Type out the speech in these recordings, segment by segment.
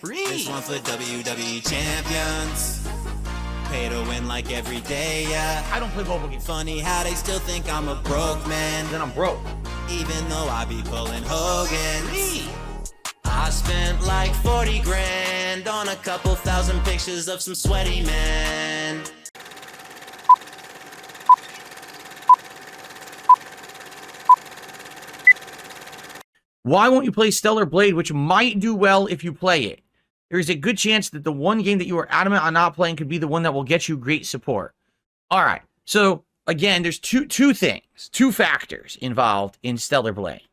This one for WWE champions. Pay to win like every day, yeah. I don't play mobile games. Funny how they still think I'm a broke man. Then I'm broke. Even though I be pulling Hogan's. I spent like 40 grand on a couple thousand pictures of some sweaty men. Why won't you play Stellar Blade, which might do well if you play it? There is a good chance that the one game that you are adamant on not playing could be the one that will get you great support. All right. So, again, there's two factors involved in Stellar Blade.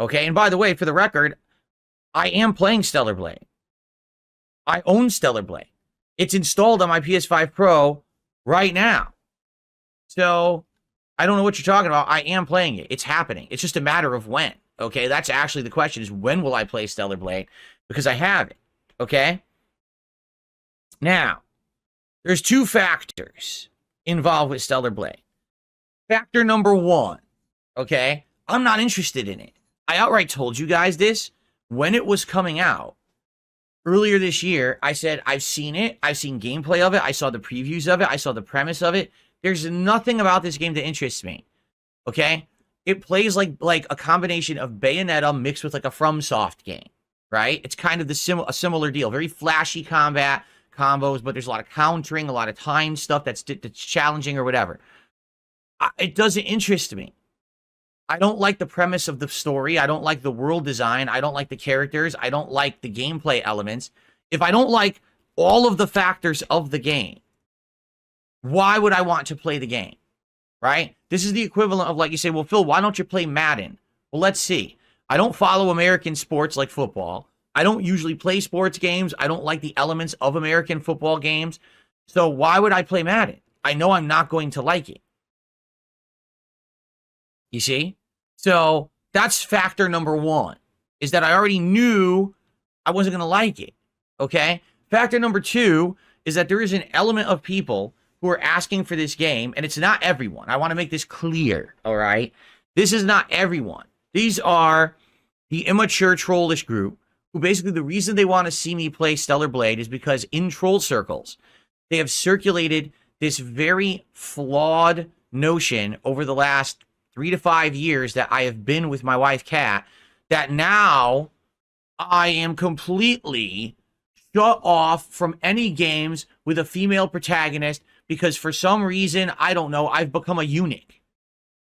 Okay? And by the way, for the record, I am playing Stellar Blade. I own Stellar Blade. It's installed on my PS5 Pro right now. So, I don't know what you're talking about. I am playing it. It's happening. It's just a matter of when. Okay? That's actually the question, is when will I play Stellar Blade? Because I have it. Okay? Now, there's two factors involved with Stellar Blade. Factor number one, okay? I'm not interested in it. I outright told you guys this when it was coming out. Earlier this year, I said, I've seen it. I've seen gameplay of it. I saw the previews of it. I saw the premise of it. There's nothing about this game that interests me. Okay? It plays like a combination of Bayonetta mixed with like a FromSoft game. Right? It's kind of a similar deal. Very flashy combat combos, but there's a lot of countering, a lot of time stuff that's challenging or whatever. It doesn't interest me. I don't like the premise of the story. I don't like the world design. I don't like the characters. I don't like the gameplay elements. If I don't like all of the factors of the game, why would I want to play the game? Right? This is the equivalent of, like, you say, well, Phil, why don't you play Madden? Well, let's see. I don't follow American sports like football. I don't usually play sports games. I don't like the elements of American football games. So why would I play Madden? I know I'm not going to like it. You see? So that's factor number one, is that I already knew I wasn't going to like it. Okay? Factor number two is that there is an element of people who are asking for this game, and it's not everyone. I want to make this clear, all right? This is not everyone. These are the immature trollish group who basically the reason they want to see me play Stellar Blade is because in troll circles, they have circulated this very flawed notion over the last 3 to 5 years that I have been with my wife, Kat, that now I am completely shut off from any games with a female protagonist because for some reason, I don't know, I've become a eunuch.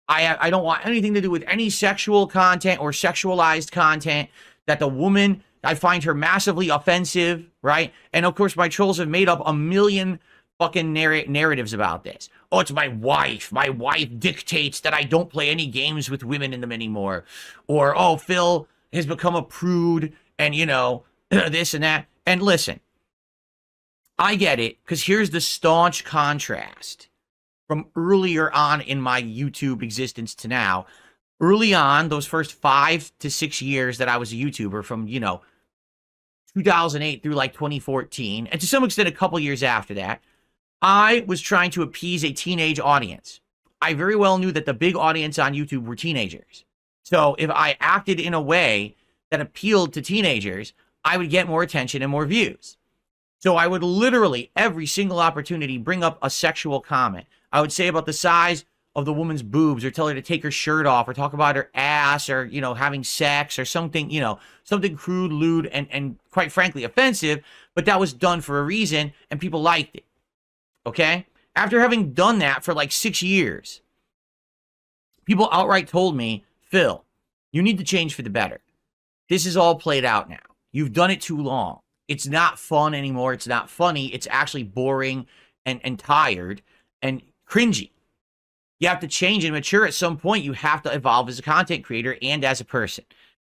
I don't want anything to do with any sexual content or sexualized content, that the woman, I find her massively offensive, right? And of course, my trolls have made up a million fucking narratives about this. Oh, it's my wife. My wife dictates that I don't play any games with women in them anymore. Or, oh, Phil has become a prude and, you know, this and that. And listen, I get it, because here's the staunch contrast from earlier on in my YouTube existence to now. Early on, those first 5 to 6 years that I was a YouTuber, from, 2008 through like 2014, and to some extent a couple years after that, I was trying to appease a teenage audience. I very well knew that the big audience on YouTube were teenagers. So if I acted in a way that appealed to teenagers, I would get more attention and more views. So I would literally, every single opportunity, bring up a sexual comment. I would say about the size of the woman's boobs, or tell her to take her shirt off, or talk about her ass, or, having sex, or something, something crude, lewd, and quite frankly offensive, but that was done for a reason, and people liked it. Okay? After having done that for like 6 years, people outright told me, Phil, you need to change for the better. This is all played out now. You've done it too long. It's not fun anymore. It's not funny. It's actually boring and tired and cringy. You have to change and mature. At some point, you have to evolve as a content creator and as a person.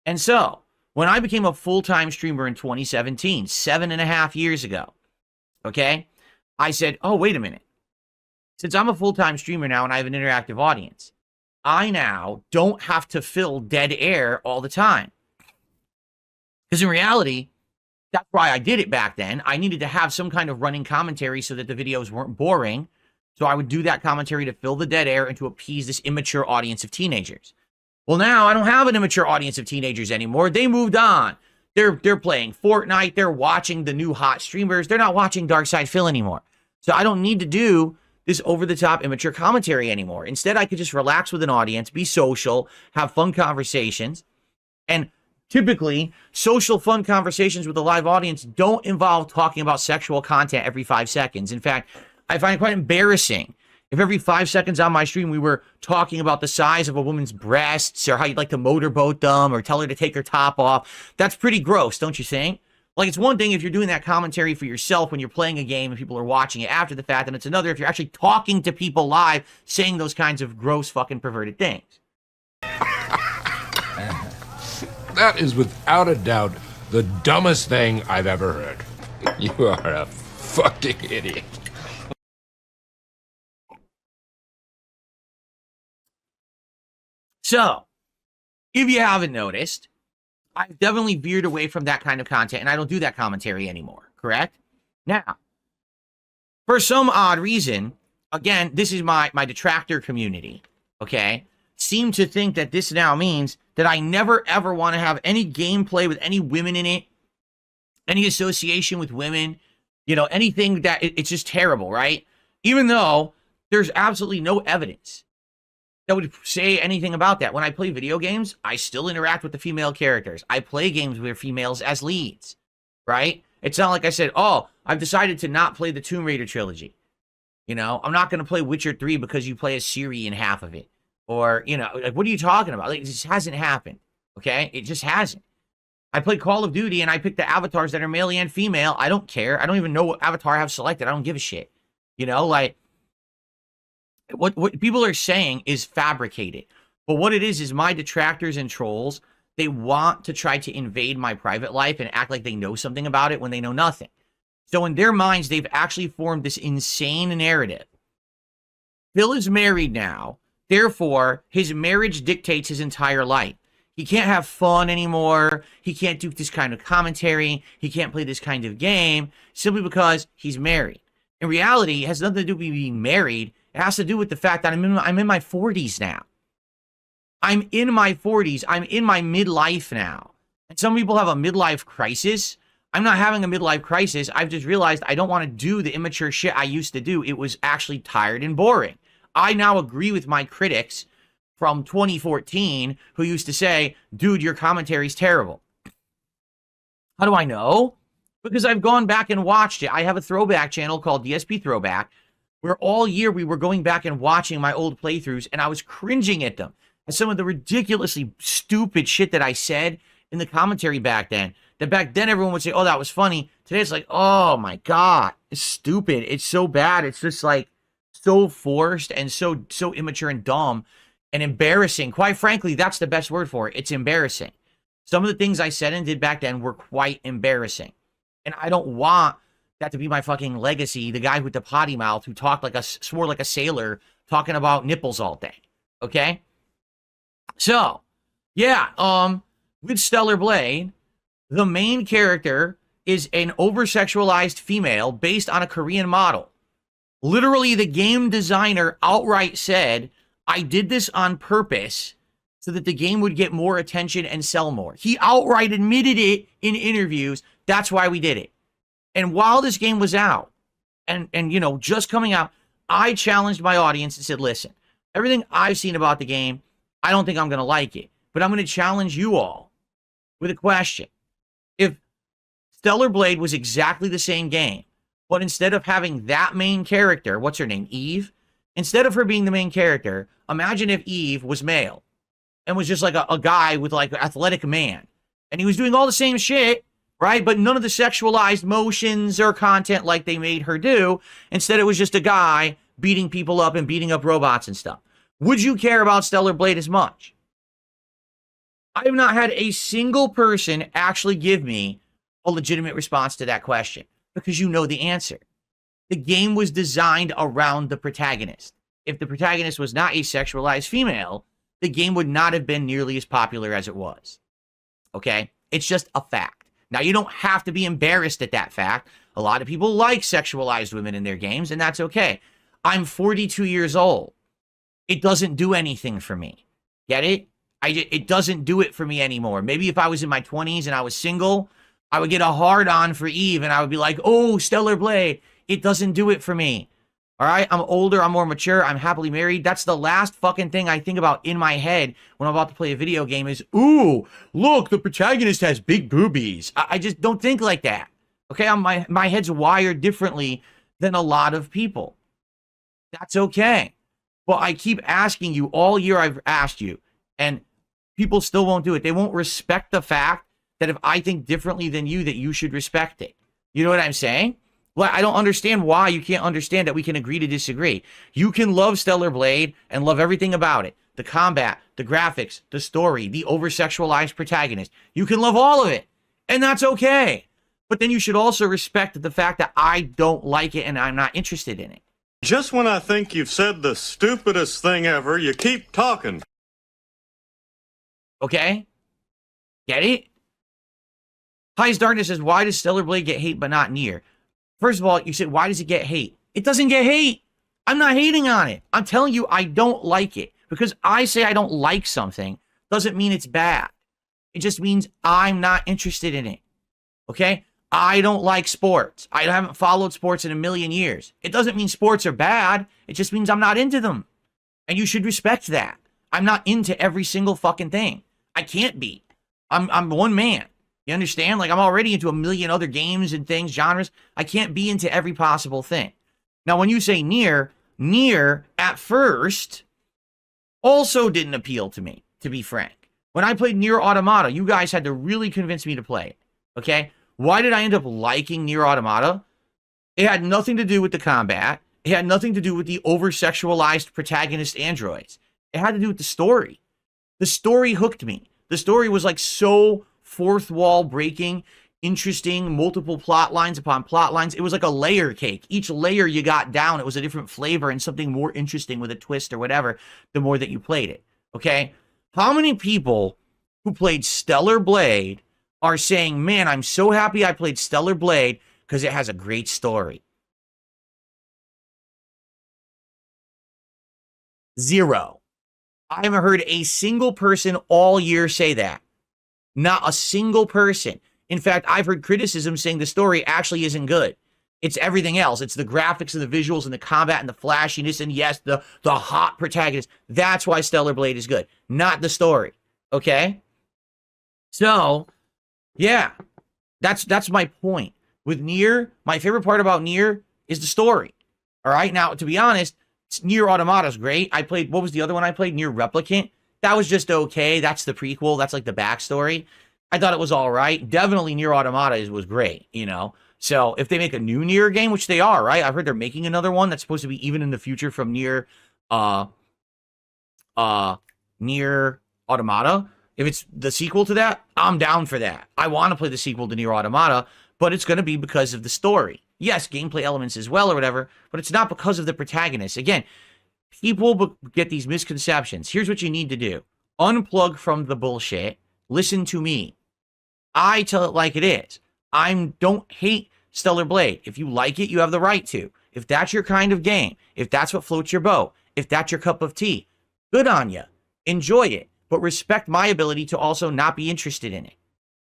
And so, when I became a full-time streamer in 2017, 7.5 years ago, okay, I said, oh, wait a minute. Since I'm a full-time streamer now and I have an interactive audience, I now don't have to fill dead air all the time. Because in reality, that's why I did it back then. I needed to have some kind of running commentary so that the videos weren't boring. So I would do that commentary to fill the dead air and to appease this immature audience of teenagers. Well, now I don't have an immature audience of teenagers anymore. They moved on. They're playing Fortnite. They're watching the new hot streamers. They're not watching Darkside Phil anymore. So I don't need to do this over-the-top immature commentary anymore. Instead, I could just relax with an audience, be social, have fun conversations. And typically, social fun conversations with a live audience don't involve talking about sexual content every 5 seconds. In fact, I find it quite embarrassing if every 5 seconds on my stream we were talking about the size of a woman's breasts or how you'd like to motorboat them or tell her to take her top off. That's pretty gross, don't you think? Like, it's one thing if you're doing that commentary for yourself when you're playing a game and people are watching it after the fact, and it's another if you're actually talking to people live saying those kinds of gross fucking perverted things. That is without a doubt the dumbest thing I've ever heard. You are a fucking idiot. So, if you haven't noticed, I've definitely veered away from that kind of content, and I don't do that commentary anymore, correct? Now, for some odd reason, again, this is my detractor community, okay? Seem to think that this now means that I never ever want to have any gameplay with any women in it, any association with women, you know, anything that it's just terrible, right? Even though there's absolutely no evidence that would say anything about that. When I play video games, I still interact with the female characters. I play games with females as leads, right? It's not like I said, oh, I've decided to not play the Tomb Raider trilogy. You know, I'm not going to play Witcher 3 because you play as Ciri in half of it. Or, you know, like, what are you talking about? Like, it just hasn't happened, okay? It just hasn't. I play Call of Duty and I pick the avatars that are male and female. I don't care. I don't even know what avatar I have selected. I don't give a shit. You know, like, what people are saying is fabricated. But what it is my detractors and trolls, they want to try to invade my private life and act like they know something about it when they know nothing. So in their minds, they've actually formed this insane narrative. Phil is married now. Therefore, his marriage dictates his entire life. He can't have fun anymore. He can't do this kind of commentary. He can't play this kind of game simply because he's married. In reality, it has nothing to do with being married. It has to do with the fact that I'm in my 40s now. I'm in my 40s. I'm in my midlife now. And some people have a midlife crisis. I'm not having a midlife crisis. I've just realized I don't want to do the immature shit I used to do. It was actually tired and boring. I now agree with my critics from 2014 who used to say, dude, your commentary's terrible. How do I know? Because I've gone back and watched it. I have a throwback channel called DSP Throwback, where all year we were going back and watching my old playthroughs, and I was cringing at them. And some of the ridiculously stupid shit that I said in the commentary back then, that back then everyone would say, oh, that was funny. Today it's like, oh my God, it's stupid. It's so bad. It's just like so forced and so immature and dumb and embarrassing. Quite frankly, that's the best word for it. It's embarrassing. Some of the things I said and did back then were quite embarrassing. And I don't want that to be my fucking legacy. The guy with the potty mouth who swore like a sailor talking about nipples all day. Okay? So, yeah, with Stellar Blade, the main character is an over-sexualized female based on a Korean model. Literally, the game designer outright said, I did this on purpose so that the game would get more attention and sell more. He outright admitted it in interviews. That's why we did it. And while this game was out, and you know, just coming out, I challenged my audience and said, listen, everything I've seen about the game, I don't think I'm going to like it. But I'm going to challenge you all with a question. If Stellar Blade was exactly the same game, but instead of having that main character, what's her name, Eve? Instead of her being the main character, imagine if Eve was male and was just like a guy with like an athletic man. And he was doing all the same shit, right? But none of the sexualized motions or content like they made her do. Instead, it was just a guy beating people up and beating up robots and stuff. Would you care about Stellar Blade as much? I have not had a single person actually give me a legitimate response to that question, because you know the answer. The game was designed around the protagonist. If the protagonist was not a sexualized female, the game would not have been nearly as popular as it was. Okay? It's just a fact. Now, you don't have to be embarrassed at that fact. A lot of people like sexualized women in their games, and that's okay. I'm 42 years old. It doesn't do anything for me. Get it? It doesn't do it for me anymore. Maybe if I was in my 20s and I was single, I would get a hard on for Eve and I would be like, oh, Stellar Blade. It doesn't do it for me. All right, I'm older, I'm more mature, I'm happily married. That's the last fucking thing I think about in my head when I'm about to play a video game is, ooh, look, the protagonist has big boobies. I just don't think like that. Okay, my head's wired differently than a lot of people. That's okay. But I keep asking you, all year I've asked you, and people still won't do it. They won't respect the fact that if I think differently than you, that you should respect it. You know what I'm saying? Well, I don't understand why you can't understand that we can agree to disagree. You can love Stellar Blade and love everything about it. The combat, the graphics, the story, the over-sexualized protagonist. You can love all of it. And that's okay. But then you should also respect the fact that I don't like it and I'm not interested in it. Just when I think you've said the stupidest thing ever, you keep talking. Okay? Get it? Highest Darkness says, why does Stellar Blade get hate but not Nier? First of all, you said, why does it get hate? It doesn't get hate. I'm not hating on it. I'm telling you, I don't like it. Because I say I don't like something doesn't mean it's bad. It just means I'm not interested in it. Okay? I don't like sports. I haven't followed sports in a million years. It doesn't mean sports are bad. It just means I'm not into them. And you should respect that. I'm not into every single fucking thing. I can't be. I'm one man. You understand? Like, I'm already into a million other games and things, genres. I can't be into every possible thing. Now, when you say Nier, at first, also didn't appeal to me, to be frank. When I played Nier Automata, you guys had to really convince me to play it, okay? Why did I end up liking Nier Automata? It had nothing to do with the combat. It had nothing to do with the over-sexualized protagonist androids. It had to do with the story. The story hooked me. The story was like so fourth wall breaking, interesting, multiple plot lines upon plot lines. It was like a layer cake. Each layer you got down, it was a different flavor and something more interesting with a twist or whatever, the more that you played it. Okay? How many people who played Stellar Blade are saying, man, I'm so happy I played Stellar Blade because it has a great story? Zero. I haven't heard a single person all year say that. Not a single person. In fact, I've heard criticism saying the story actually isn't good. It's everything else. It's the graphics and the visuals and the combat and the flashiness and, yes, the hot protagonist. That's why Stellar Blade is good, not the story. Okay? So, yeah, that's my point. With Nier, my favorite part about Nier is the story. All right? Now, to be honest, Nier Automata is great. I played, what was the other one I played? Nier Replicant. That was just okay. That's the prequel. That's like the backstory. I thought it was all right. Definitely Nier Automata was great, you know? So if they make a new Nier game, which they are, right? I've heard they're making another one that's supposed to be even in the future from Nier Automata. If it's the sequel to that, I'm down for that. I want to play the sequel to Nier Automata, but it's going to be because of the story. Yes, gameplay elements as well or whatever, but it's not because of the protagonist. Again, people get these misconceptions. Here's what you need to do. Unplug from the bullshit. Listen to me. I tell it like it is. I don't hate Stellar Blade. If you like it, you have the right to. If that's your kind of game, if that's what floats your boat, if that's your cup of tea, good on you. Enjoy it, but respect my ability to also not be interested in it.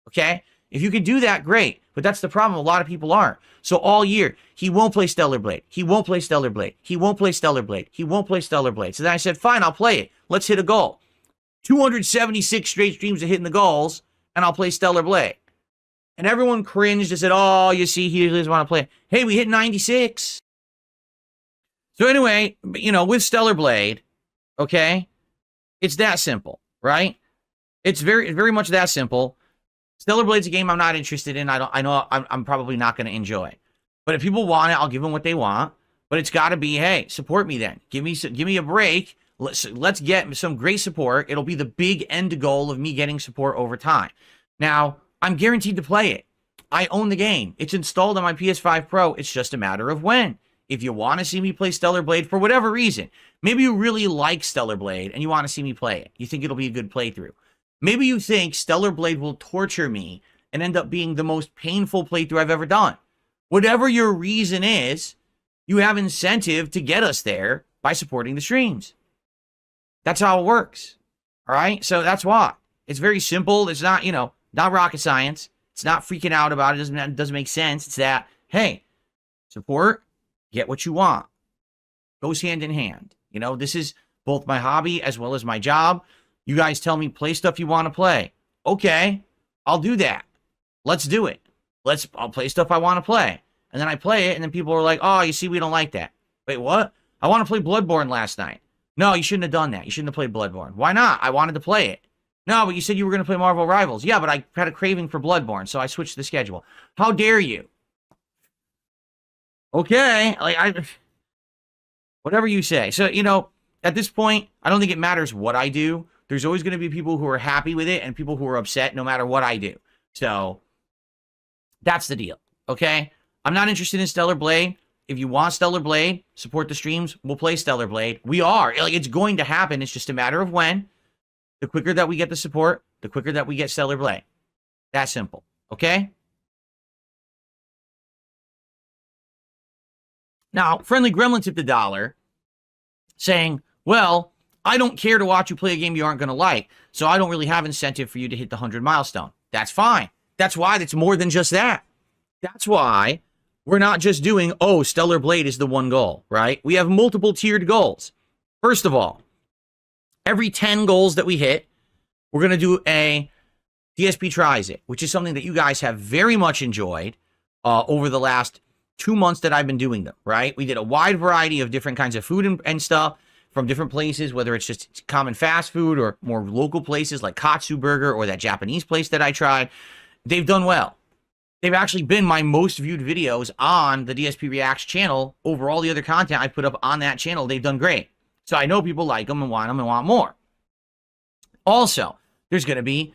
Okay? If you can do that, great. But that's the problem. A lot of people aren't. So all year, he won't play Stellar Blade. He won't play Stellar Blade. He won't play Stellar Blade. He won't play Stellar Blade. So then I said, fine, I'll play it. Let's hit a goal. 276 straight streams of hitting the goals, and I'll play Stellar Blade. And everyone cringed and said, oh, you see, he doesn't want to play. Hey, we hit 96. So anyway, you know, with Stellar Blade, okay, it's that simple, right? It's very much that simple. Stellar Blade's a game I'm not interested in. I know I'm probably not going to enjoy. But if people want it, I'll give them what they want. But it's got to be, hey, support me then. Give me a break. Let's get some great support. It'll be the big end goal of me getting support over time. Now, I'm guaranteed to play it. I own the game. It's installed on my PS5 Pro. It's just a matter of when. If you want to see me play Stellar Blade for whatever reason, maybe you really like Stellar Blade and you want to see me play it. You think it'll be a good playthrough. Maybe you think Stellar Blade will torture me and end up being the most painful playthrough I've ever done. Whatever your reason is, you have incentive to get us there by supporting the streams. That's how it works. All right. So that's why. It's very simple. It's not, not rocket science. It's not freaking out about it. It doesn't make sense. It's that, hey, support, get what you want. Goes hand in hand. This is both my hobby as well as my job. You guys tell me play stuff you want to play. Okay, I'll do that. Let's do it. I'll play stuff I want to play. And then I play it, and then people are like, oh, you see, we don't like that. Wait, what? I want to play Bloodborne last night. No, you shouldn't have done that. You shouldn't have played Bloodborne. Why not? I wanted to play it. No, but you said you were going to play Marvel Rivals. Yeah, but I had a craving for Bloodborne, so I switched the schedule. How dare you? Okay, whatever you say. So, at this point, I don't think it matters what I do. There's always going to be people who are happy with it and people who are upset no matter what I do. So, that's the deal, okay? I'm not interested in Stellar Blade. If you want Stellar Blade, support the streams. We'll play Stellar Blade. We are. It's going to happen. It's just a matter of when. The quicker that we get the support, the quicker that we get Stellar Blade. That simple, okay? Now, Friendly Gremlin tipped $1 saying, well, I don't care to watch you play a game you aren't going to like, so I don't really have incentive for you to hit the 100 milestone. That's fine. That's why it's more than just that. That's why we're not just doing, oh, Stellar Blade is the one goal, right? We have multiple tiered goals. First of all, every 10 goals that we hit, we're going to do a DSP Tries It, which is something that you guys have very much enjoyed over the last 2 months that I've been doing them, right? We did a wide variety of different kinds of food and stuff from different places, whether it's just common fast food or more local places like Katsu Burger or that Japanese place that I tried. They've done well. They've actually been my most viewed videos on the DSP Reacts channel over all the other content I put up on that channel. They've done great. So I know people like them and want more. Also, there's going to be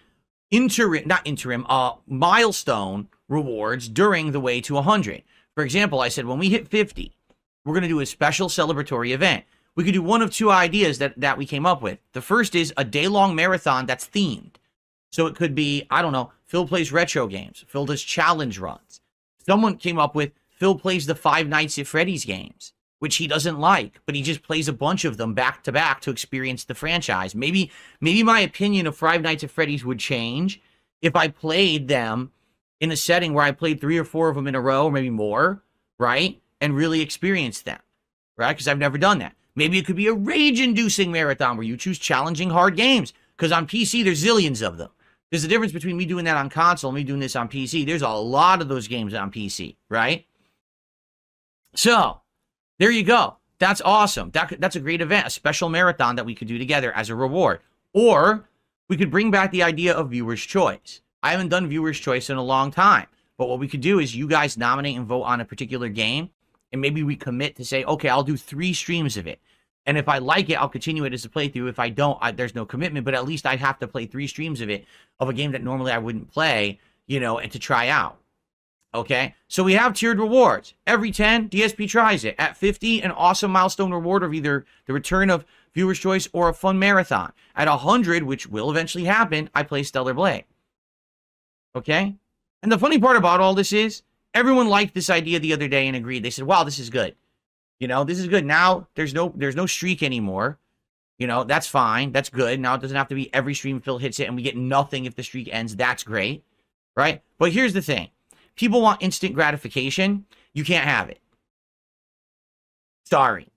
milestone rewards during the way to 100. For example, I said when we hit 50, we're going to do a special celebratory event. We could do one of two ideas that we came up with. The first is a day-long marathon that's themed. So it could be, I don't know, Phil plays retro games. Phil does challenge runs. Someone came up with Phil plays the Five Nights at Freddy's games, which he doesn't like, but he just plays a bunch of them back to back to experience the franchise. Maybe my opinion of Five Nights at Freddy's would change if I played them in a setting where I played 3 or 4 of them in a row, or maybe more, right? And really experienced them, right? Because I've never done that. Maybe it could be a rage-inducing marathon where you choose challenging hard games. Because on PC, there's zillions of them. There's a difference between me doing that on console and me doing this on PC. There's a lot of those games on PC, right? So, there you go. That's awesome. That's a great event, a special marathon that we could do together as a reward. Or we could bring back the idea of viewer's choice. I haven't done viewer's choice in a long time. But what we could do is you guys nominate and vote on a particular game. And maybe we commit to say, okay, I'll do 3 streams of it. And if I like it, I'll continue it as a playthrough. If I don't, there's no commitment. But at least I'd have to play 3 streams of it, of a game that normally I wouldn't play, and to try out. Okay? So we have tiered rewards. Every 10, DSP tries it. At 50, an awesome milestone reward of either the return of viewer's choice or a fun marathon. At 100, which will eventually happen, I play Stellar Blade. Okay? And the funny part about all this is, everyone liked this idea the other day and agreed. They said, wow, this is good. This is good. Now, there's no streak anymore. That's fine. That's good. Now, it doesn't have to be every stream Phil hits it and we get nothing if the streak ends. That's great. Right? But here's the thing. People want instant gratification. You can't have it. Sorry.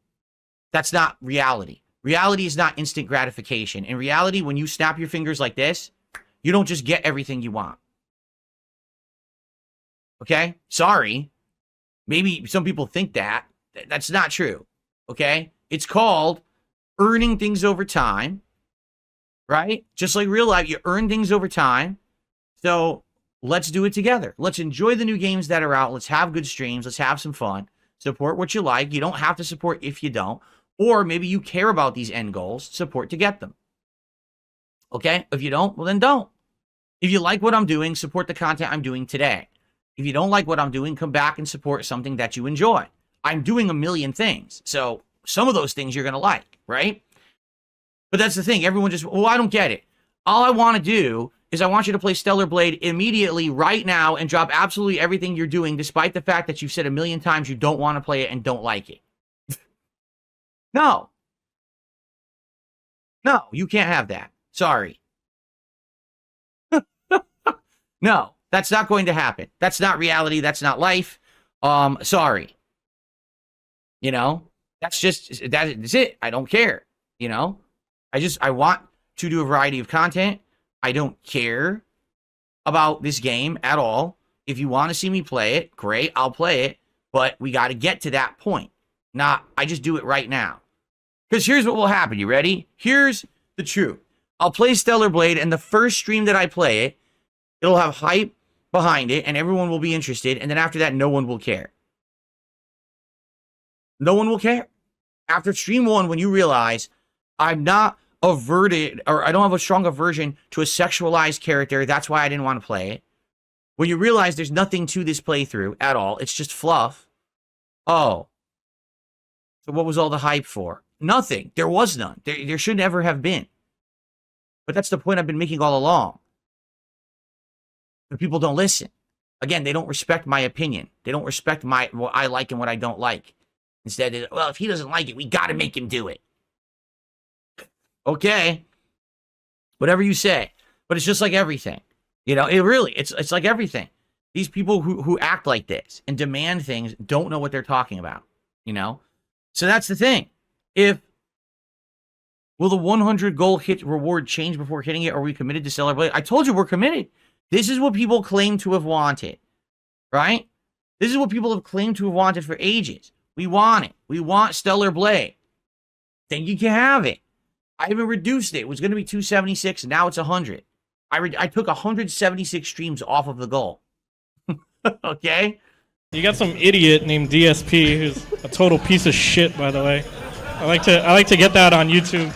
That's not reality. Reality is not instant gratification. In reality, when you snap your fingers like this, you don't just get everything you want. Okay? Sorry. Maybe some people think that. That's not true. Okay? It's called earning things over time. Right? Just like real life, you earn things over time. So let's do it together. Let's enjoy the new games that are out. Let's have good streams. Let's have some fun. Support what you like. You don't have to support if you don't. Or maybe you care about these end goals. Support to get them. Okay? If you don't, well then don't. If you like what I'm doing, support the content I'm doing today. If you don't like what I'm doing, come back and support something that you enjoy. I'm doing a million things. So some of those things you're going to like, right? But that's the thing. Everyone just, I don't get it. All I want to do is I want you to play Stellar Blade immediately right now and drop absolutely everything you're doing, despite the fact that you've said a million times you don't want to play it and don't like it. No. No, you can't have that. Sorry. No, that's not going to happen. That's not reality. That's not life. Sorry. You know, that's it. I don't care. You know, I want to do a variety of content. I don't care about this game at all. If you want to see me play it, great, I'll play it. But we got to get to that point. I just do it right now. Because here's what will happen. You ready? Here's the truth. I'll play Stellar Blade, and the first stream that I play it, it'll have hype behind it, and everyone will be interested. And then after that, no one will care. No one will care. After stream 1, when you realize I'm not averted, or I don't have a strong aversion to a sexualized character, that's why I didn't want to play it. When you realize there's nothing to this playthrough at all, it's just fluff. Oh. So what was all the hype for? Nothing. There was none. There should never have been. But that's the point I've been making all along. But people don't listen. Again, they don't respect my opinion. They don't respect what I like and what I don't like. Instead, well, if he doesn't like it, we got to make him do it. Okay. Whatever you say. But it's just like everything. You know, it's like everything. These people who act like this and demand things don't know what they're talking about. You know? So that's the thing. Will the 100 goal hit reward change before hitting it? Are we committed to Stellar Blade? I told you we're committed. This is what people claim to have wanted. Right? This is what people have claimed to have wanted for ages. We want it. We want Stellar Blade. Then you can have it. I even reduced it. It was going to be 276, and now it's 100. I took 176 streams off of the goal. Okay? You got some idiot named DSP who's a total piece of shit, by the way. I like to get that on YouTube.